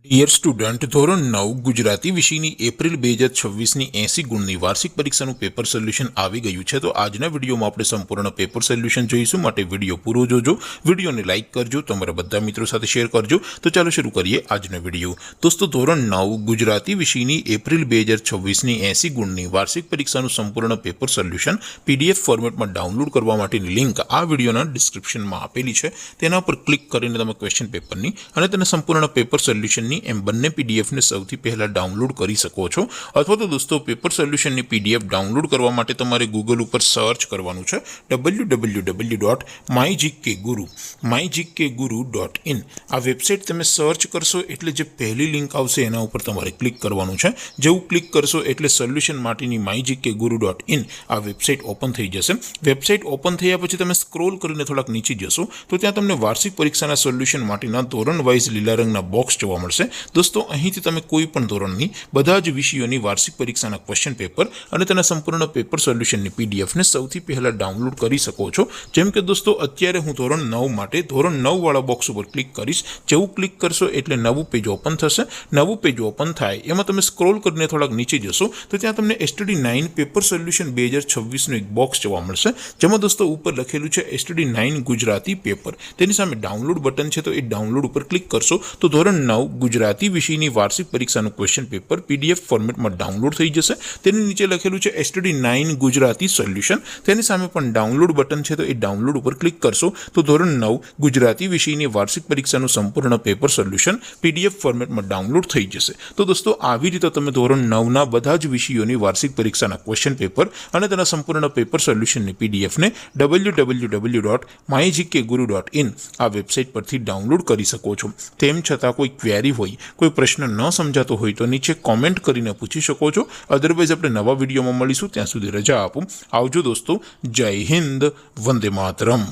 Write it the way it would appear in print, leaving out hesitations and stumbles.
Dear student, ધોરણ 9 ગુજરાતી વિષયની April 2026ની 80 ગુણની વાર્ષિક પરીક્ષાનું પેપર સોલ્યુશન આવી ગયું છે। તો આજના વિડીયોમાં આપણે સંપૂર્ણ પેપર સોલ્યુશન જોઈશું, માટે વિડીયો પૂરો જોજો, વિડીયોને લાઇક કરજો, તમારા બધા મિત્રો સાથે શેર કરજો। તો ચાલો શરૂ કરીએ આજનો વિડીયો। દોસ્તો, ધોરણ 9 ગુજરાતી વિષયની એપ્રિલ 2026ની 80 ગુણની વાર્ષિક પરીક્ષાનું સંપૂર્ણ પેપર સોલ્યુશન પીડીએફ ફોર્મેટમાં ડાઉનલોડ કરવા માટેની લિંક આ વિડીયોના ડિસ્ક્રિપ્શનમાં આપેલી છે। તેના પર ક્લિક કરીને તમે ક્વેશ્ચન પેપરની અને તેના સંપૂર્ણ પેપર સોલ્યુશનની એમ બંને પીડીએફને સૌથી પહેલાં ડાઉનલોડ કરી શકો છો। અથવા તો દોસ્તો, પેપર સોલ્યુશનની પીડીએફ ડાઉનલોડ કરવા માટે તમારે ગૂગલ ઉપર સર્ચ કરવાનું છે www.mygkguru.in। આ વેબસાઇટ તમે સર્ચ કરશો એટલે જે પહેલી લિંક આવશે એના ઉપર તમારે ક્લિક કરવાનું છે। જેવું ક્લિક કરશો એટલે સોલ્યુશન માટેની mygkguru.in આ વેબસાઇટ ઓપન થઈ જશે। વેબસાઇટ ઓપન થયા પછી તમે સ્ક્રોલ કરીને થોડાક નીચે જશો તો ત્યાં તમને વાર્ષિક પરીક્ષાના સોલ્યુશન માટેના ધોરણ વાઇઝ લીલા રંગના બોક્સ જોવા મળશે। દોસ્તો, અહીંથી તમે કોઈ પણ ધોરણની બધા જ વિષયોની વાર્ષિક પરીક્ષાના ક્વેશ્ચન પેપર અને તેના સંપૂર્ણ પેપર સોલ્યુશનની પીડીએફને સૌથી પહેલાં ડાઉનલોડ કરી શકો છો। જેમ કે દોસ્તો, અત્યારે હું ધોરણ 9 માટે ધોરણ 9 વાળા બોક્સ ઉપર ક્લિક કરીશ। જેવું ક્લિક કરશો એટલે નવું પેજ ઓપન થશે। નવું પેજ ઓપન થાય એમાં તમે સ્ક્રોલ કરીને થોડાક નીચે જશો તો ત્યાં તમને STD9 પેપર સોલ્યુશન 2026નું એક બોક્સ જોવા મળશે, જેમાં દોસ્તો ઉપર લખેલું છે STD9 ગુજરાતી પેપર। તેની સામે ડાઉનલોડ બટન છે, તો એ ડાઉનલોડ ઉપર ક્લિક કરશો તો ધોરણ 9 ગુજરાતી વિષયની વાર્ષિક પરીક્ષાનું ક્વેશ્ચન પેપર પીડીએફ ફોર્મેટમાં ડાઉનલોડ થઈ જશે। તેની નીચે લખેલું છે STD9 ગુજરાતી સોલ્યુશન, તેની સામે પણ ડાઉનલોડ બટન છે, તો એ ડાઉનલોડ ઉપર ક્લિક કરશો તો ધોરણ 9 ગુજરાતી વિષયની વાર્ષિક પરીક્ષાનું સંપૂર્ણ પેપર સોલ્યુશન પીડીએફ ફોર્મેટમાં ડાઉનલોડ થઈ જશે। તો દોસ્તો, આવી રીતે તમે ધોરણ 9ના બધા જ વિષયોની વાર્ષિક પરીક્ષાના ક્વેશ્ચન પેપર અને તેના સંપૂર્ણ પેપર સોલ્યુશનની પીડીએફને www.mygkguru.in આ વેબસાઇટ પરથી ડાઉનલોડ કરી શકો છો। તેમ છતાં કોઈ ક્વેરી હોય, કોઈ પ્રશ્ન ન સમજાતો હોય તો નીચે કોમેન્ટ કરીને પૂછી શકો છો। અધરવાઇઝ આપણે નવા વિડીયોમાં મળીશું, ત્યાં સુધી રજા આપો। આવજો દોસ્તો, જય હિન્દ, વંદે માતરમ।